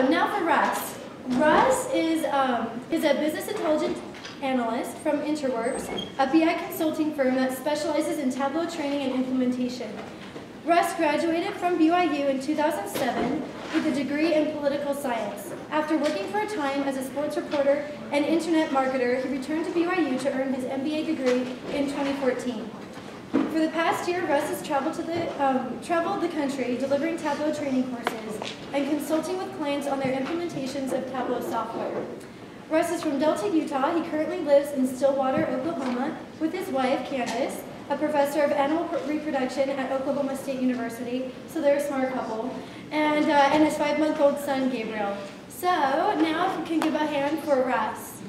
now for Russ. Russ is a business intelligence analyst from Interworks, a BI consulting firm that specializes in Tableau training and implementation. Russ graduated from BYU in 2007 with a degree in political science. After working for a time as a sports reporter and internet marketer, he returned to BYU to earn his MBA degree in 2014. For the past year, Russ has traveled the country delivering Tableau training courses and consulting with clients on their implementations of Tableau software. Russ is from Delta, Utah. He currently lives in Stillwater, Oklahoma with his wife, Candace, a professor of animal reproduction at Oklahoma State University, so they're a smart couple, and his 5-month-old son, Gabriel. So now if you can give a hand for Russ.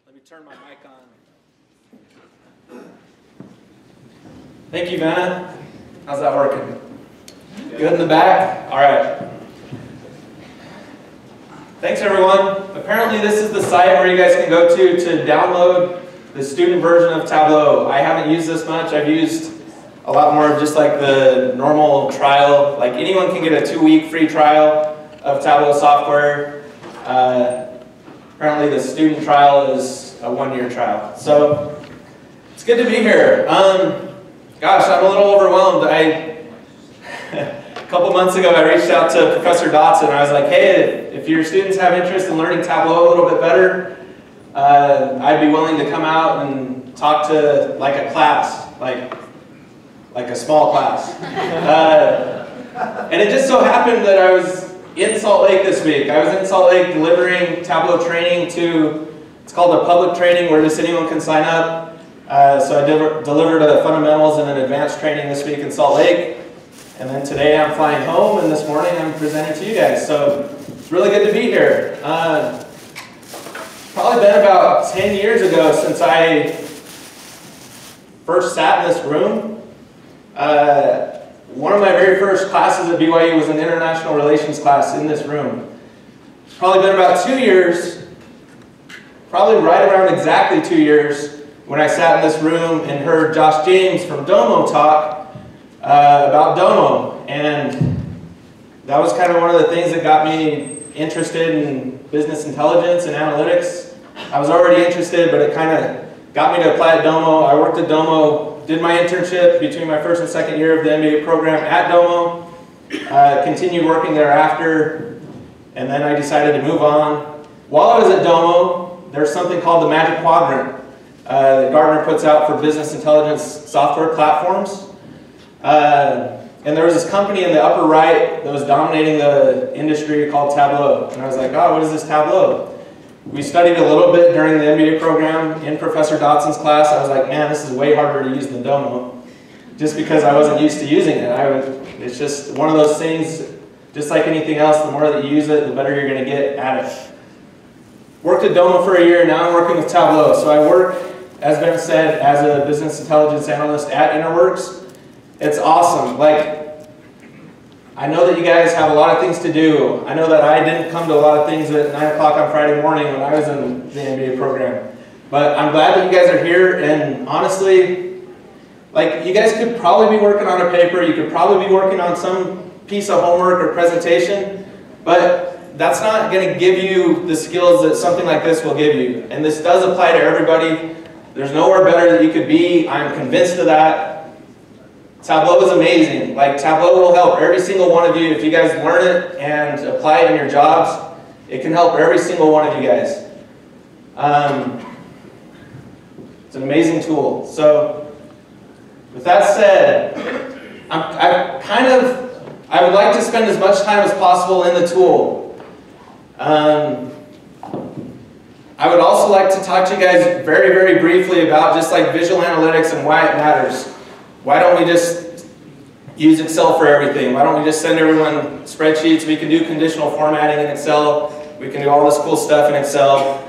Let me turn my mic on. Thank you, Vanna. How's that working? Good in the back? All right. Thanks, everyone. Apparently, this is the site where you guys can go to download the student version of Tableau. I haven't used this much. I've used a lot more of just like the normal trial. Like anyone can get a 2-week free trial of Tableau software. Apparently, the student trial is a 1-year trial. So it's good to be here. Gosh, I'm a little overwhelmed. A couple months ago, I reached out to Professor Dotson. I was like, hey, if your students have interest in learning Tableau a little bit better, I'd be willing to come out and talk to like a class, like a small class. And it just so happened that I was in Salt Lake this week. I was in Salt Lake delivering Tableau training to, it's called a public training where just anyone can sign up. So I delivered a fundamentals and an advanced training this week in Salt Lake. And then today I'm flying home, and this morning I'm presenting to you guys. So it's really good to be here. Probably been about 10 years ago since I first sat in this room. One of my very first classes at BYU was an international relations class in this room. It's probably been about 2 years, probably right around exactly 2 years, when I sat in this room and heard Josh James from Domo talk about Domo, and that was kind of one of the things that got me interested in business intelligence and analytics. I was already interested, but it kind of got me to apply at Domo. I worked at Domo, did my internship between my first and second year of the MBA program at Domo, continued working thereafter, and then I decided to move on. While I was at Domo, there's something called the Magic Quadrant that Gartner puts out for business intelligence software platforms. And there was this company in the upper right that was dominating the industry called Tableau. And I was like, oh, what is this Tableau? We studied a little bit during the MBA program in Professor Dotson's class. I was like, man, this is way harder to use than Domo. Just because I wasn't used to using it. It's just one of those things, just like anything else, the more that you use it, the better you're going to get at it. Worked at Domo for a year, now I'm working with Tableau. So I work, as Ben said, as a business intelligence analyst at Interworks. It's awesome. Like, I know that you guys have a lot of things to do. I know that I didn't come to a lot of things at 9 o'clock on Friday morning when I was in the MBA program. But I'm glad that you guys are here, and honestly, like, you guys could probably be working on a paper, you could probably be working on some piece of homework or presentation, but that's not going to give you the skills that something like this will give you. And this does apply to everybody. There's nowhere better that you could be. I'm convinced of that. Tableau is amazing. Like, Tableau will help every single one of you. If you guys learn it and apply it in your jobs, it can help every single one of you guys. It's an amazing tool. So, with that said, I would like to spend as much time as possible in the tool. I would also like to talk to you guys very, very briefly about just like visual analytics and why it matters. Why don't we just use Excel for everything? Why don't we just send everyone spreadsheets? We can do conditional formatting in Excel. We can do all this cool stuff in Excel.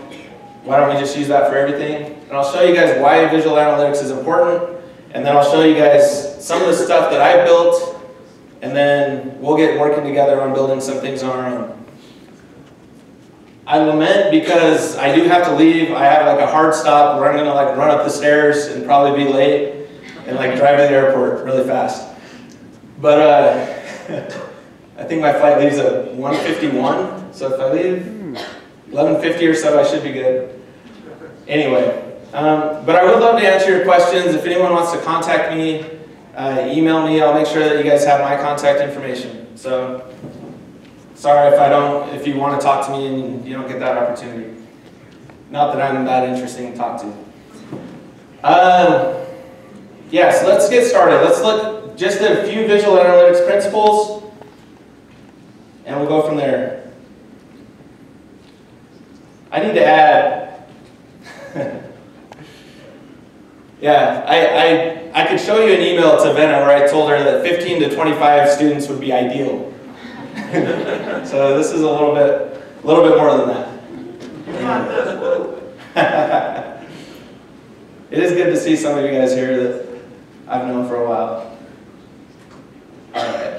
Why don't we just use that for everything? And I'll show you guys why visual analytics is important. And then I'll show you guys some of the stuff that I've built. And then we'll get working together on building some things on our own. I lament because I do have to leave. I have like a hard stop where I'm gonna like run up the stairs and probably be late and like drive to the airport really fast. But I think my flight leaves at 1:51, so if I leave 11:50 or so, I should be good. Anyway, but I would love to answer your questions. If anyone wants to contact me, email me. I'll make sure that you guys have my contact information. So, sorry if you want to talk to me and you don't get that opportunity. Not that I'm that interesting to talk to. Yeah, so let's get started. Let's look just at a few visual analytics principles, and we'll go from there. I need to add, yeah, I could show you an email to Venna where I told her that 15 to 25 students would be ideal. So this is a little bit more than that. It is good to see some of you guys here that I've known for a while. All right.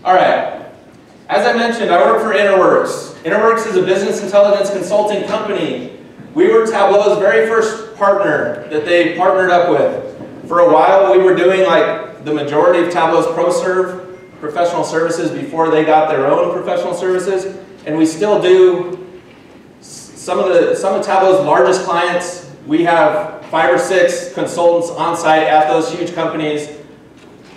All right. As I mentioned, I work for Interworks. Interworks is a business intelligence consulting company. We were Tableau's very first partner that they partnered up with. For a while, we were doing like the majority of Tableau's ProServe professional services before they got their own professional services, and we still do some of Tableau's largest clients. We have 5 or 6 consultants on site at those huge companies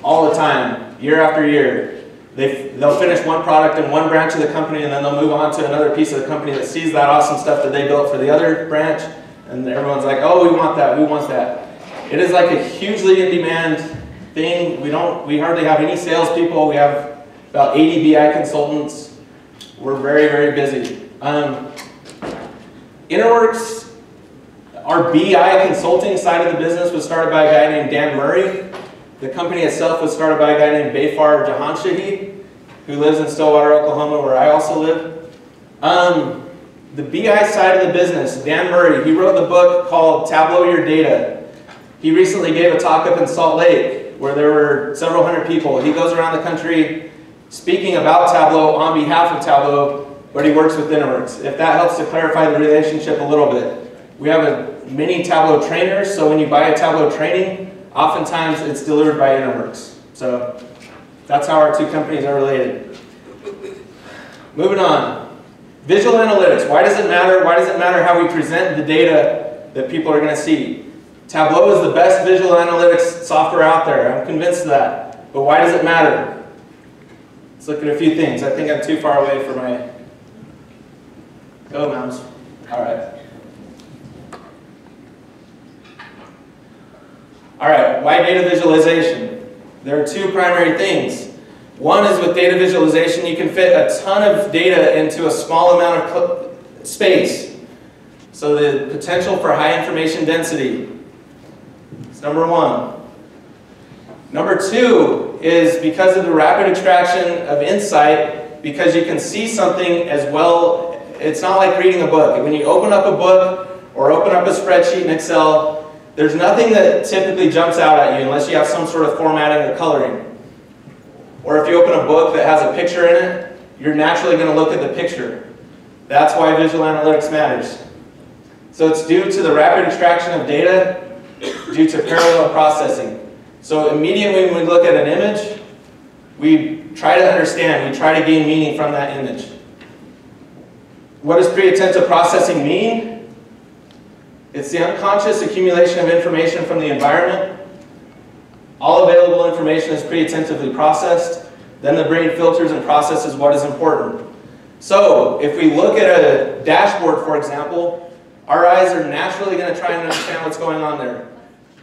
all the time, year after year. They'll finish one product in one branch of the company, and then they'll move on to another piece of the company that sees that awesome stuff that they built for the other branch, and everyone's like, oh, we want that, we want that. It is like a hugely in-demand thing. We hardly have any salespeople. We have about 80 BI consultants. We're very, very busy. Interworks, our BI consulting side of the business was started by a guy named Dan Murray. The company itself was started by a guy named Bayfar Jahanshahi, who lives in Stillwater, Oklahoma, where I also live. The BI side of the business, Dan Murray, he wrote the book called Tableau Your Data. He recently gave a talk up in Salt Lake where there were several hundred people. He goes around the country speaking about Tableau on behalf of Tableau, but he works with Interworks. If that helps to clarify the relationship a little bit. We have many Tableau trainers, so when you buy a Tableau training, oftentimes it's delivered by Interworks. So that's how our two companies are related. Moving on. Visual analytics. Why does it matter? Why does it matter how we present the data that people are going to see? Tableau is the best visual analytics software out there. I'm convinced of that. But why does it matter? Let's look at a few things. I think I'm too far away for my... Go, mouse. All right. All right, why data visualization? There are 2 primary things. One is with data visualization, you can fit a ton of data into a small amount of space. So the potential for high information density is number 1. Number 2 is because of the rapid extraction of insight, because you can see something as well. It's not like reading a book. When you open up a book or open up a spreadsheet in Excel, there's nothing that typically jumps out at you unless you have some sort of formatting or coloring. Or if you open a book that has a picture in it, you're naturally going to look at the picture. That's why visual analytics matters. So it's due to the rapid extraction of data due to parallel processing. So immediately when we look at an image, we try to understand, we try to gain meaning from that image. What does pre-attentive processing mean? It's the unconscious accumulation of information from the environment. All available information is pre-attentively processed. Then the brain filters and processes what is important. So if we look at a dashboard, for example, our eyes are naturally going to try and understand what's going on there.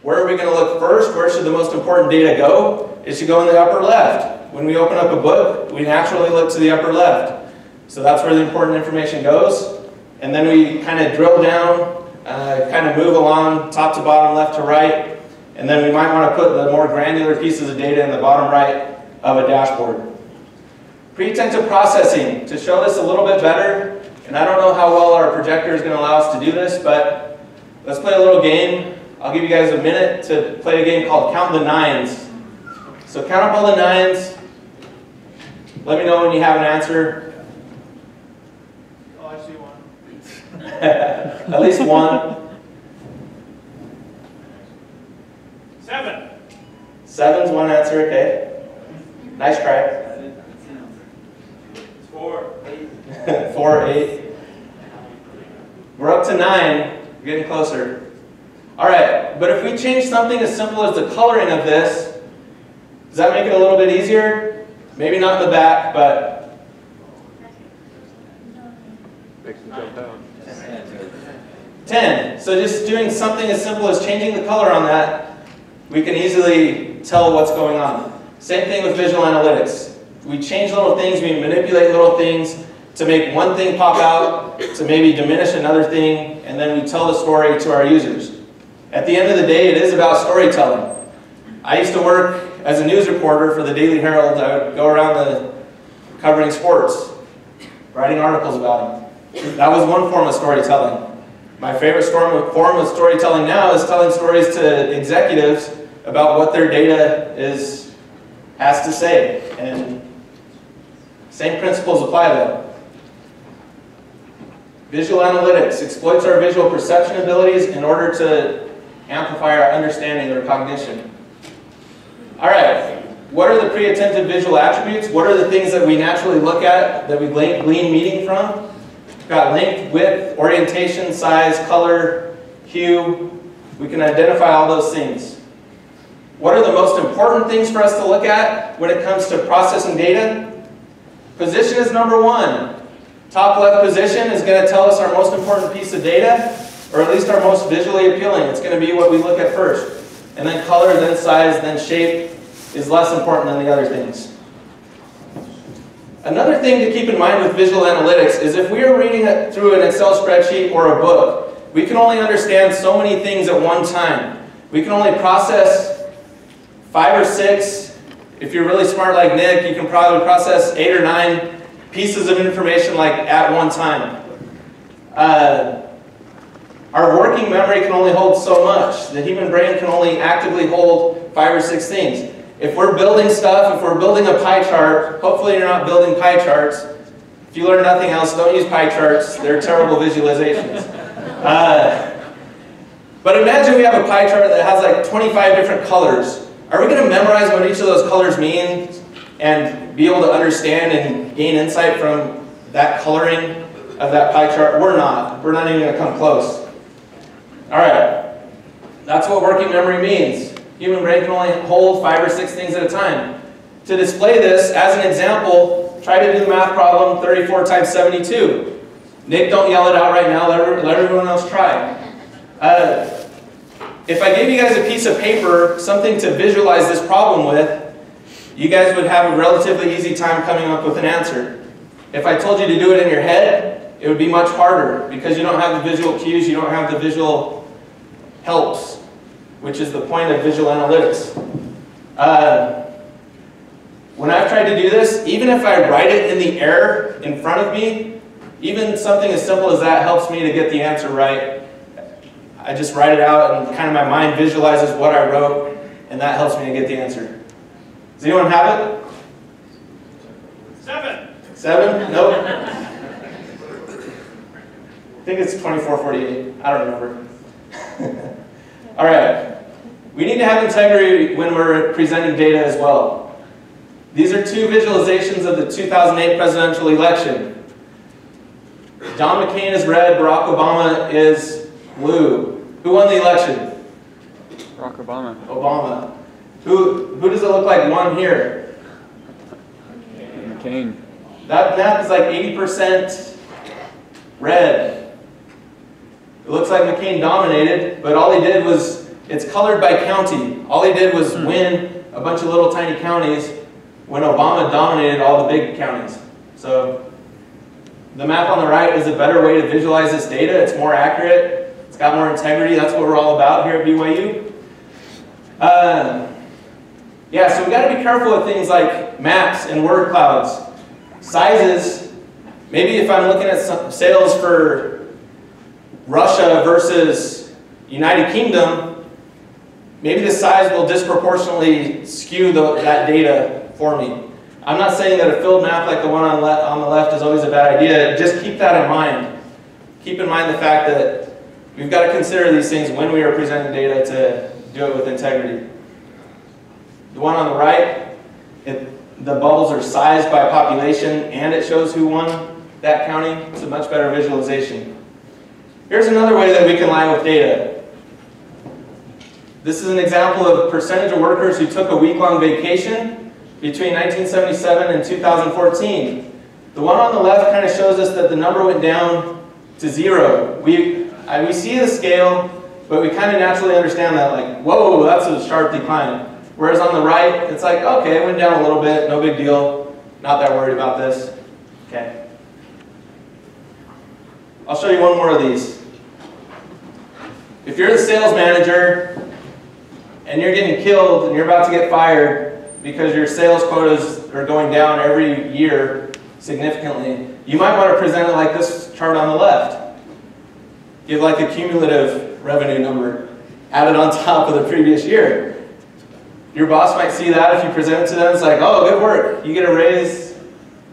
Where are we going to look first? Where should the most important data go? It should go in the upper left. When we open up a book, we naturally look to the upper left. So that's where the important information goes. And then we kind of drill down, kind of move along top to bottom, left to right. And then we might want to put the more granular pieces of data in the bottom right of a dashboard. Pre-attentive processing. To show this a little bit better, And I don't know how well our projector is going to allow us to do this, but let's play a little game. I'll give you guys a minute to play a game called Count the Nines. So count up all the nines. Let me know when you have an answer. Oh, I see one. At least one. 7. 7's one answer, okay. Nice try. It's 4. 4, 8. We're up to 9. We're getting closer. All right, but if we change something as simple as the coloring of this, does that make it a little bit easier? Maybe not in the back, but... Makes them jump out. 10. So just doing something as simple as changing the color on that, we can easily tell what's going on. Same thing with visual analytics. We change little things, we manipulate little things to make one thing pop out, to maybe diminish another thing, and then we tell the story to our users. At the end of the day, it is about storytelling. I used to work as a news reporter for the Daily Herald. I would go around covering sports, writing articles about them. That was one form of storytelling. My favorite form of storytelling now is telling stories to executives about what their data has to say. And same principles apply though. Visual analytics exploits our visual perception abilities in order to amplify our understanding or cognition. All right, what are the pre-attentive visual attributes? What are the things that we naturally look at, that we glean meaning from? We've got length, width, orientation, size, color, hue. We can identify all those things. What are the most important things for us to look at when it comes to processing data? Position is number 1. Top left position is going to tell us our most important piece of data, or at least our most visually appealing. It's going to be what we look at first. And then color, then size, then shape is less important than the other things. Another thing to keep in mind with visual analytics is if we are reading it through an Excel spreadsheet or a book, we can only understand so many things at one time. We can only process 5 or 6. If you're really smart like Nick, you can probably process 8 or 9 pieces of information like at one time. Our working memory can only hold so much. The human brain can only actively hold 5 or 6 things. If we're building stuff, if we're building a pie chart, hopefully you're not building pie charts. If you learn nothing else, don't use pie charts. They're terrible visualizations. But imagine we have a pie chart that has like 25 different colors. Are we going to memorize what each of those colors means and be able to understand and gain insight from that coloring of that pie chart? We're not. We're not even going to come close. All right. That's what working memory means. Human brain can only hold 5 or 6 things at a time. To display this, as an example, try to do the math problem 34 times 72. Nick, don't yell it out right now. Let everyone else try. If I gave you guys a piece of paper, something to visualize this problem with, you guys would have a relatively easy time coming up with an answer. If I told you to do it in your head, it would be much harder because you don't have the visual cues, you don't have the visual helps, which is the point of visual analytics. When I've tried to do this, even if I write it in the air in front of me, even something as simple as that helps me to get the answer right. I just write it out and kind of my mind visualizes what I wrote, and that helps me to get the answer. Does anyone have it? 7. 7? Nope. I think it's 2448. I don't remember. All right. We need to have integrity when we're presenting data as well. These are 2 visualizations of the 2008 presidential election. John McCain is red, Barack Obama is blue. Who won the election? Barack Obama. Obama. Who does it look like won here? McCain. That map is like 80% red. It looks like McCain dominated, but all he did was, it's colored by county. All he did was win a bunch of little tiny counties when Obama dominated all the big counties. So the map on the right is a better way to visualize this data. It's more accurate. It's got more integrity. That's what we're all about here at BYU. Yeah, so we got to be careful with things like maps and word clouds. Sizes Maybe if I'm looking at some sales for Russia versus United Kingdom, maybe the size will disproportionately skew that data for me. I'm not saying that a filled map like the one on the left is always a bad idea. Just keep that in mind. Keep in mind the fact that we've got to consider these things when we are presenting data to do it with integrity. The one on the right, the bubbles are sized by population and it shows who won that county. It's a much better visualization. Here's another way that we can lie with data. This is an example of percentage of workers who took a week-long vacation between 1977 and 2014. The one on the left kind of shows us that the number went down to 0. We see the scale, but we kind of naturally understand that, like, whoa, that's a sharp decline. Whereas on the right, it's like, okay, it went down a little bit, no big deal, not that worried about this. Okay. I'll show you one more of these. If you're the sales manager and you're getting killed and you're about to get fired because your sales quotas are going down every year significantly, you might want to present it like this chart on the left. Give like a cumulative revenue number added on top of the previous year. Your boss might see that if you present it to them. It's like, oh, good work. You get a raise,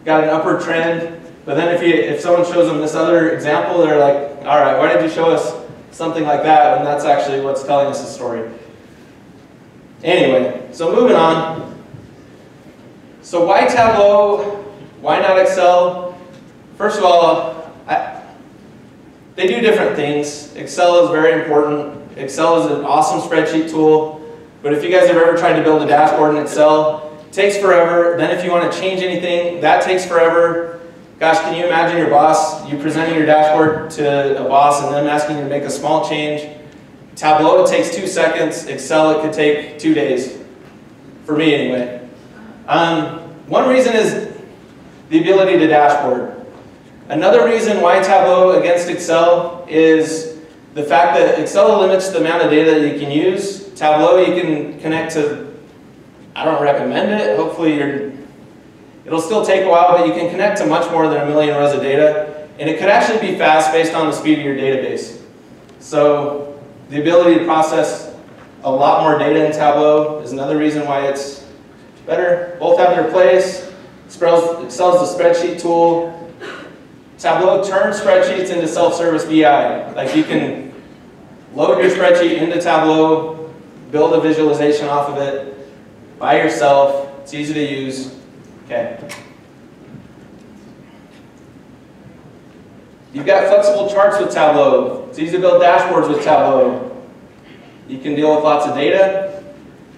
got an upward trend. But then if someone shows them this other example, they're like, all right, why did you show us something like that when that's actually what's telling us the story? Anyway, so moving on. So why Tableau? Why not Excel? First of all, they do different things. Excel is very important. Excel is an awesome spreadsheet tool. But if you guys have ever tried to build a dashboard in Excel, it takes forever. Then if you want to change anything, that takes forever. Gosh, can you imagine your boss, you presenting your dashboard to a boss and them asking you to make a small change? Tableau, it takes 2 seconds. Excel, it could take 2 days. For me, anyway. One reason is the ability to dashboard. Another reason why Tableau against Excel is the fact that Excel limits the amount of data that you can use. Tableau, you can connect to, I don't recommend it. Hopefully it'll still take a while, but you can connect to much more than 1 million rows of data. And it could actually be fast based on the speed of your database. So the ability to process a lot more data in Tableau is another reason why it's better. Both have their place. Excel's the spreadsheet tool. Tableau turns spreadsheets into self-service BI. Like you can load your spreadsheet into Tableau, build a visualization off of it by yourself. It's easy to use. Okay. You've got flexible charts with Tableau. It's easy to build dashboards with Tableau. You can deal with lots of data,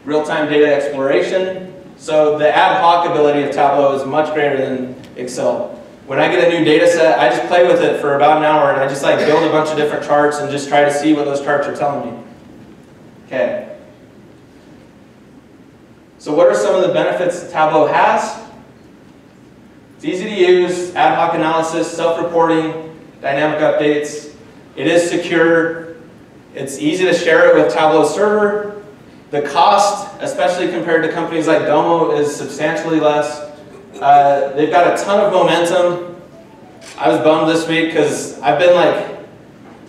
real-time data exploration. So the ad hoc ability of Tableau is much greater than Excel. When I get a new data set, I just play with it for about an hour and I just like build a bunch of different charts and just try to see what those charts are telling me. Okay. So what are some of the benefits Tableau has? It's easy to use, ad hoc analysis, self-reporting, dynamic updates. It is secure. It's easy to share it with Tableau Server. The cost, especially compared to companies like Domo, is substantially less. They've got a ton of momentum. I was bummed this week because I've been like,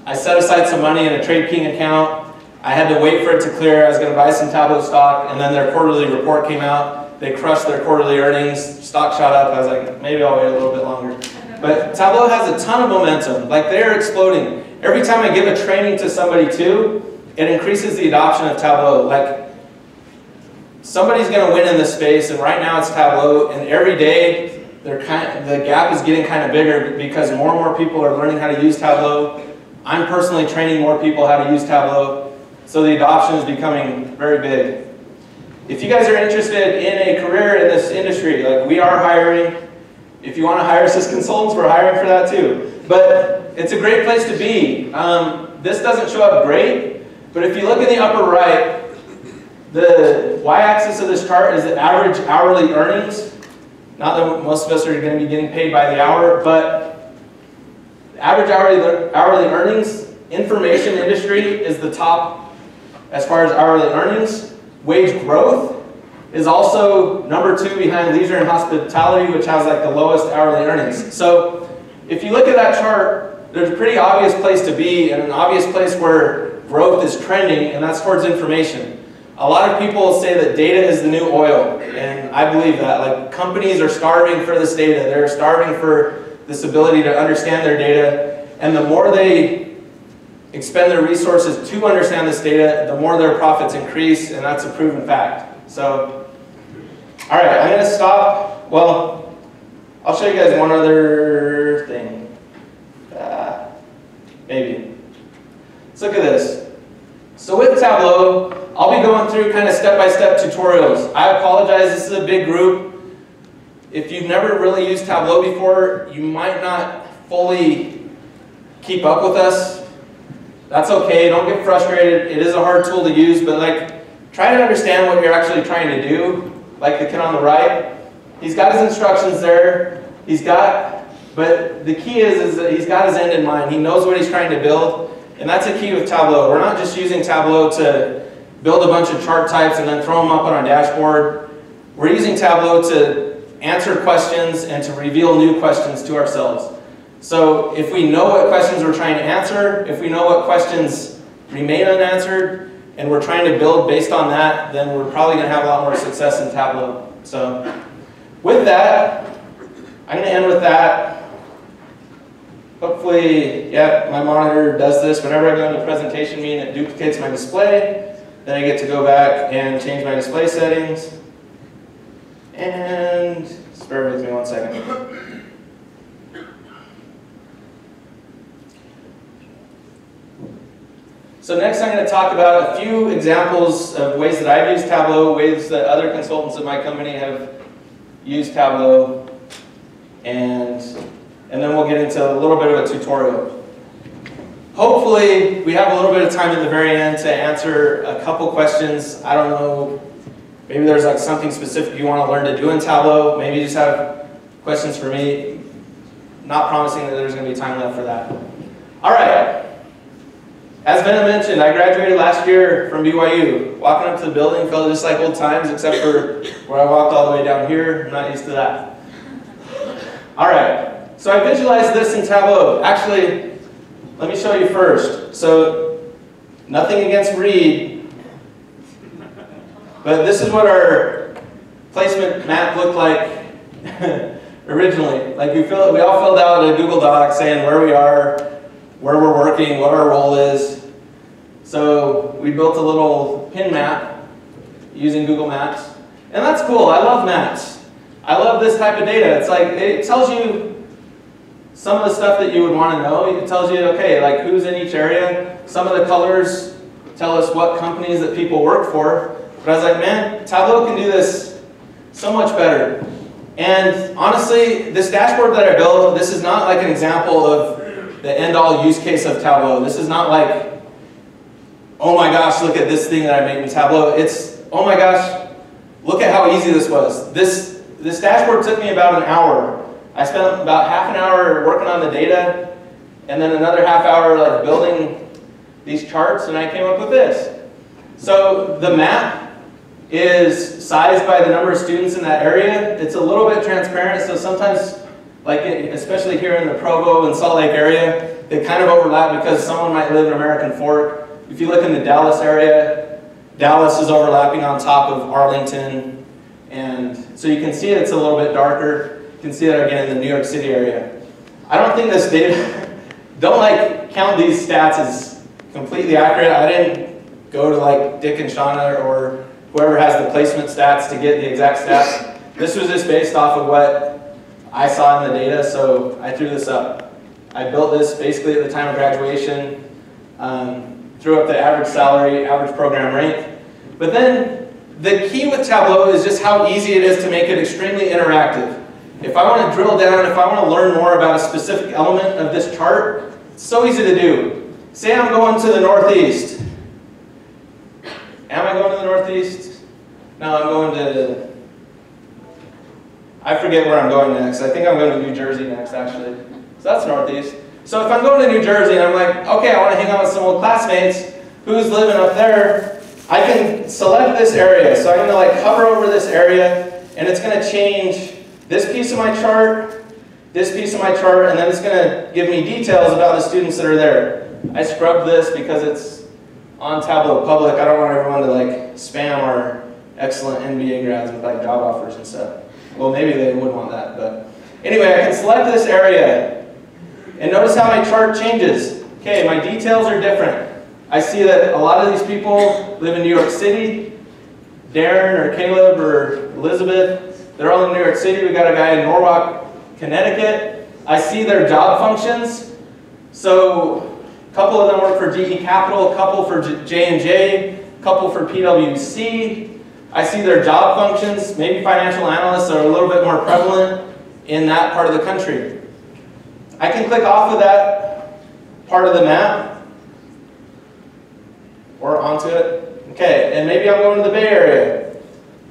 I set aside some money in a TradeKing account. I had to wait for it to clear. I was going to buy some Tableau stock, and then their quarterly report came out. They crushed their quarterly earnings. Stock shot up. I was like, maybe I'll wait a little bit longer. But Tableau has a ton of momentum. Like, they're exploding. Every time I give a training to somebody too, it increases the adoption of Tableau. Like, somebody's going to win in this space, and right now it's Tableau, and every day the gap is getting kind of bigger because more and more people are learning how to use Tableau. I'm personally training more people how to use Tableau, so the adoption is becoming very big. If you guys are interested in a career in this industry, like we are hiring. If you want to hire us as consultants, we're hiring for that too. But it's a great place to be. This doesn't show up great, but if you look in the upper right, the y-axis of this chart is the average hourly earnings. Not that most of us are going to be getting paid by the hour, but average hourly earnings, information industry is the top as far as hourly earnings. Wage growth is also number 2 behind leisure and hospitality, which has like the lowest hourly earnings. So if you look at that chart, there's a pretty obvious place to be and an obvious place where growth is trending, and that's towards information. A lot of people say that data is the new oil, and I believe that. Like, companies are starving for this data. They're starving for this ability to understand their data, and the more they expend their resources to understand this data, the more their profits increase, and that's a proven fact. So, all right, I'm going to stop. Well, I'll show you guys one other thing. Maybe. Let's look at this. So with Tableau, I'll be going through kind of step-by-step tutorials. I apologize, this is a big group. If you've never really used Tableau before, you might not fully keep up with us. That's okay, don't get frustrated. It is a hard tool to use, but like, try to understand what you're actually trying to do. Like the kid on the right, he's got his instructions there. But the key is that he's got his end in mind. He knows what he's trying to build, and that's a key with Tableau. We're not just using Tableau to build a bunch of chart types and then throw them up on our dashboard. We're using Tableau to answer questions and to reveal new questions to ourselves. So if we know what questions we're trying to answer, if we know what questions remain unanswered, and we're trying to build based on that, then we're probably going to have a lot more success in Tableau. So with that, I'm going to end with that. Hopefully, yeah, my monitor does this. Whenever I go into presentation meeting, it duplicates my display. Then I get to go back and change my display settings. And just bear with me one second. So next I'm going to talk about a few examples of ways that I've used Tableau, ways that other consultants at my company have used Tableau, and then we'll get into a little bit of a tutorial. Hopefully, we have a little bit of time at the very end to answer a couple questions. I don't know, maybe there's like something specific you want to learn to do in Tableau. Maybe you just have questions for me. Not promising that there's going to be time left for that. All right. As Venom mentioned, I graduated last year from BYU. Walking up to the building felt just like old times, except for where I walked all the way down here. I'm not used to that. All right. So I visualized this in Tableau. Actually, let me show you first. So, nothing against Reed, but this is what our placement map looked like originally. Like we all filled out a Google Doc saying where we are, where we're working, what our role is. So we built a little pin map using Google Maps, and that's cool. I love maps. I love this type of data. It's like it tells you some of the stuff that you would want to know. It tells you, okay, like who's in each area. Some of the colors tell us what companies that people work for. But I was like, man, Tableau can do this so much better. And honestly, this dashboard that I built, this is not like an example of the end-all use case of Tableau. This is not like, oh my gosh, look at this thing that I made in Tableau. It's, oh my gosh, look at how easy this was. This dashboard took me about an hour. I spent about half an hour working on the data, and then another half hour like building these charts, and I came up with this. So the map is sized by the number of students in that area. It's a little bit transparent, so sometimes, like especially here in the Provo and Salt Lake area, they kind of overlap because someone might live in American Fork. If you look in the Dallas area, Dallas is overlapping on top of Arlington, and so you can see it's a little bit darker. You can see that again in the New York City area. I don't think this data, don't like count these stats as completely accurate. I didn't go to like Dick and Shauna or whoever has the placement stats to get the exact stats. This was just based off of what I saw in the data, so I threw this up. I built this basically at the time of graduation, threw up the average salary, average program rank. But then the key with Tableau is just how easy it is to make it extremely interactive. If I want to drill down, if I want to learn more about a specific element of this chart, it's so easy to do. Say I'm going to the Northeast. Am I going to the Northeast? No, I'm going to, I forget where I'm going next. I think I'm going to New Jersey next, actually. So that's Northeast. So if I'm going to New Jersey and I'm like, okay, I want to hang out with some old classmates, who's living up there, I can select this area. So I'm going to like hover over this area, and it's going to change this piece of my chart, this piece of my chart, and then it's going to give me details about the students that are there. I scrubbed this because it's on Tableau Public. I don't want everyone to like spam our excellent MBA grads with like job offers and stuff. Well, maybe they would want that, but anyway, I can select this area, and notice how my chart changes. Okay, my details are different. I see that a lot of these people live in New York City. Darren or Caleb or Elizabeth, they're all in New York City. We got a guy in Norwalk, Connecticut. I see their job functions. So a couple of them work for GE Capital, a couple for J&J, a couple for PwC. I see their job functions. Maybe financial analysts are a little bit more prevalent in that part of the country. I can click off of that part of the map or onto it. Okay, and maybe I'm going to the Bay Area.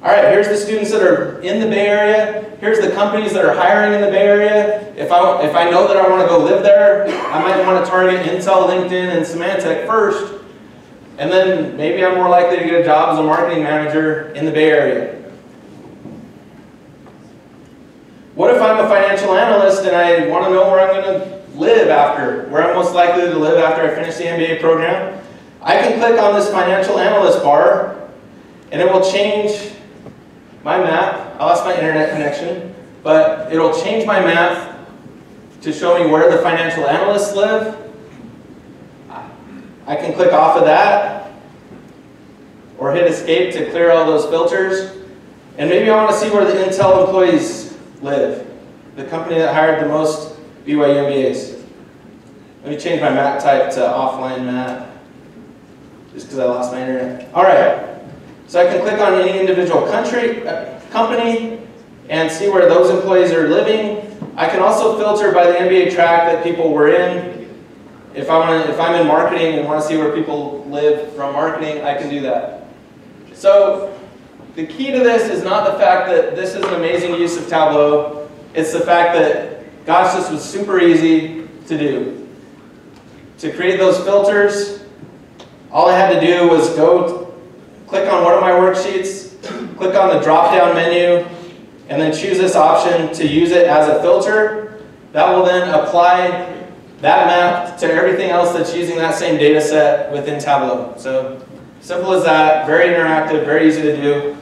All right, here's the students that are in the Bay Area. Here's the companies that are hiring in the Bay Area. If I know that I want to go live there, I might want to target Intel, LinkedIn, and Symantec first. And then maybe I'm more likely to get a job as a marketing manager in the Bay Area. What if I'm a financial analyst and I want to know where I'm going to live after, where I'm most likely to live after I finish the MBA program? I can click on this financial analyst bar, and it will change my map. I lost my internet connection, but it'll change my map to show me where the financial analysts live. I can click off of that, or hit escape to clear all those filters. And maybe I want to see where the Intel employees live, the company that hired the most BYU MBAs. Let me change my map type to offline map, just because I lost my internet. All right, so I can click on any individual company and see where those employees are living. I can also filter by the MBA track that people were in. If I'm in marketing and want to see where people live from marketing, I can do that. So the key to this is not the fact that this is an amazing use of Tableau. It's the fact that, gosh, this was super easy to do. To create those filters, all I had to do was go click on one of my worksheets, click on the drop-down menu, and then choose this option to use it as a filter. That will then apply that map to everything else that's using that same data set within Tableau. So simple as that, very interactive, very easy to do.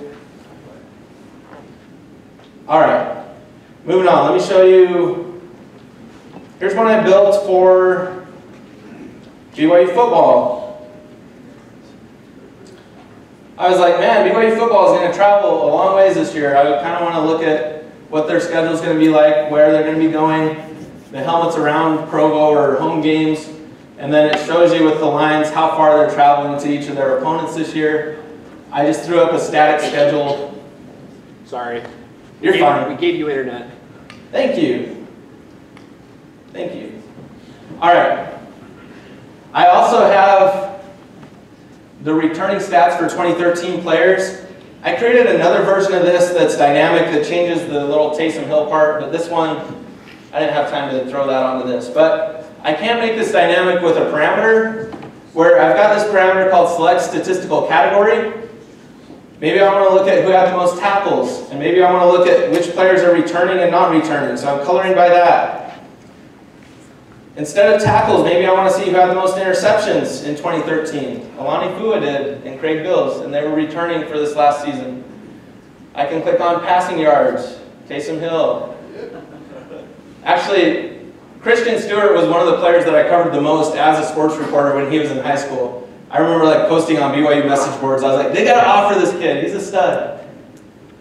All right, moving on, let me show you, here's one I built for BYU football. I was like, man, BYU football is going to travel a long ways this year. I kind of want to look at what their schedule is going to be like, where they're going to be going, the helmets around Provo or home games, and then it shows you with the lines how far they're traveling to each of their opponents this year. I just threw up a static schedule. Sorry. You're fine. We gave you internet. Thank you. Thank you. All right. I also have the returning stats for 2013 players. I created another version of this that's dynamic that changes the little Taysom Hill part, but this one, I didn't have time to throw that onto this. But I can make this dynamic with a parameter where I've got this parameter called select statistical category. Maybe I want to look at who had the most tackles, and maybe I want to look at which players are returning and not returning, so I'm coloring by that. Instead of tackles, maybe I want to see who had the most interceptions in 2013. Alani Fua did, and Craig Bills, and they were returning for this last season. I can click on passing yards, Taysom Hill. Actually, Christian Stewart was one of the players that I covered the most as a sports reporter when he was in high school. I remember like posting on BYU message boards. I was like, they got to offer this kid. He's a stud.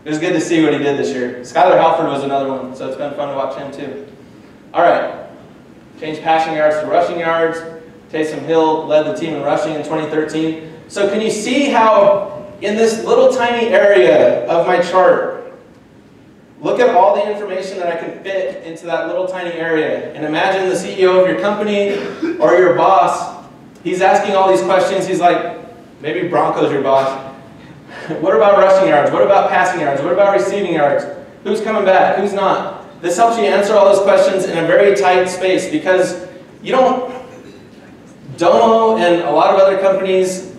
It was good to see what he did this year. Skylar Halford was another one, so it's been fun to watch him too. All right. Change passing yards to rushing yards. Taysom Hill led the team in rushing in 2013. So can you see how in this little tiny area of my chart, look at all the information that I can fit into that little tiny area. And imagine the CEO of your company or your boss, he's asking all these questions. He's like, maybe Bronco's your boss. What about rushing yards? What about passing yards? What about receiving yards? Who's coming back? Who's not? This helps you answer all those questions in a very tight space because you don't, Domo and a lot of other companies,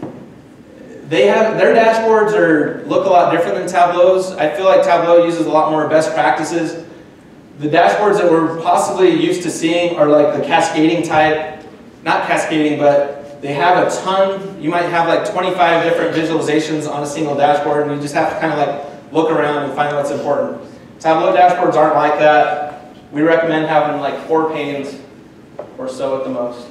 they have, their dashboards look a lot different than Tableau's. I feel like Tableau uses a lot more best practices. The dashboards that we're possibly used to seeing are like the cascading type, not cascading, but they have a ton. You might have like 25 different visualizations on a single dashboard, and you just have to kind of like look around and find what's important. Tableau dashboards aren't like that. We recommend having like 4 panes or so at the most.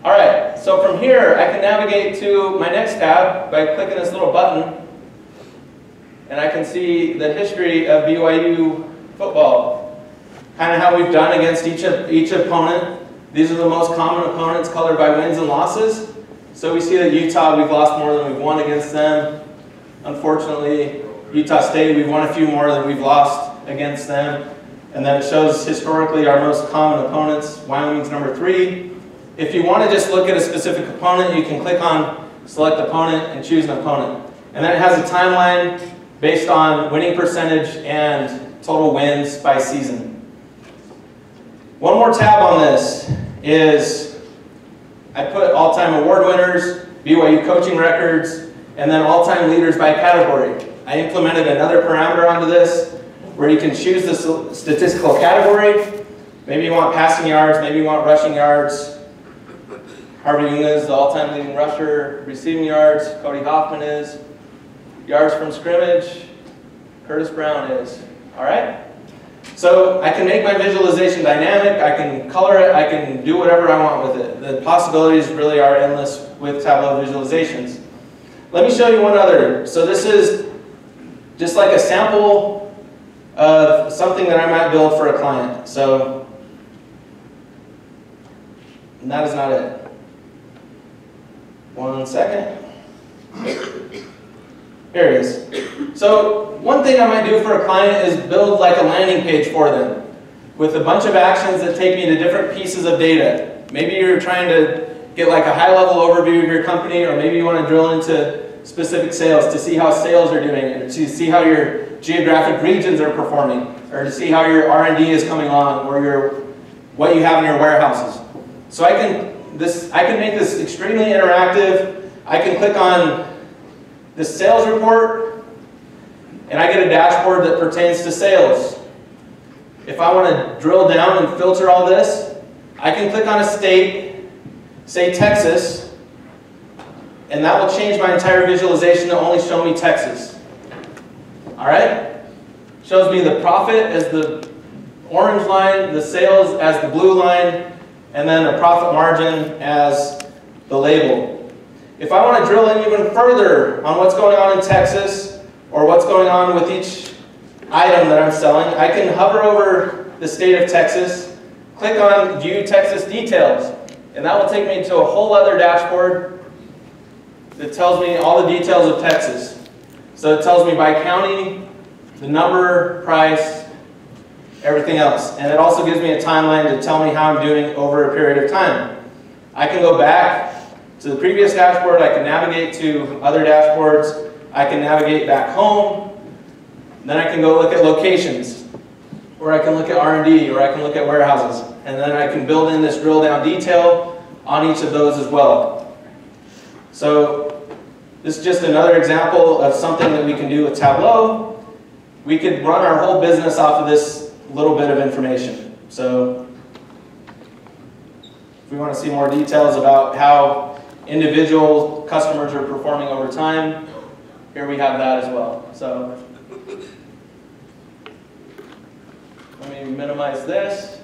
All right, so from here, I can navigate to my next tab by clicking this little button, and I can see the history of BYU football, kind of how we've done against each opponent. These are the most common opponents colored by wins and losses. So we see that Utah, we've lost more than we've won against them. Unfortunately, Utah State, we've won a few more than we've lost against them. And then it shows historically our most common opponents. Wyoming's number 3. If you want to just look at a specific opponent, you can click on select opponent and choose an opponent. And then it has a timeline based on winning percentage and total wins by season. One more tab on this is I put all-time award winners, BYU coaching records, and then all-time leaders by category. I implemented another parameter onto this where you can choose the statistical category. Maybe you want passing yards, maybe you want rushing yards. Harvey Young is the all-time leading rusher. Receiving yards, Cody Hoffman is. Yards from scrimmage, Curtis Brown is. All right? So I can make my visualization dynamic, I can color it, I can do whatever I want with it. The possibilities really are endless with Tableau visualizations. Let me show you one other. So this is just like a sample of something that I might build for a client. So, and that is not it. 1 second. Here it is. So one thing I might do for a client is build like a landing page for them with a bunch of actions that take me to different pieces of data. Maybe you're trying to get like a high-level overview of your company, or maybe you want to drill into specific sales to see how sales are doing, or to see how your geographic regions are performing, or to see how your R&D is coming along, or what you have in your warehouses. So I can make this extremely interactive. I can click on the sales report, and I get a dashboard that pertains to sales. If I want to drill down and filter all this, I can click on a state, say Texas, and that will change my entire visualization to only show me Texas. All right? Shows me the profit as the orange line, the sales as the blue line, and then a profit margin as the label. If I want to drill in even further on what's going on in Texas, or what's going on with each item that I'm selling, I can hover over the state of Texas, click on View Texas Details, and that will take me to a whole other dashboard that tells me all the details of Texas. So it tells me by county, the number, price, everything else. And it also gives me a timeline to tell me how I'm doing over a period of time. I can go back to the previous dashboard, I can navigate to other dashboards, I can navigate back home, then I can go look at locations, or I can look at R&D, or I can look at warehouses, and then I can build in this drill down detail on each of those as well. So this is just another example of something that we can do with Tableau. We could run our whole business off of this little bit of information. So if we want to see more details about how individual customers are performing over time, here we have that as well. So let me minimize this.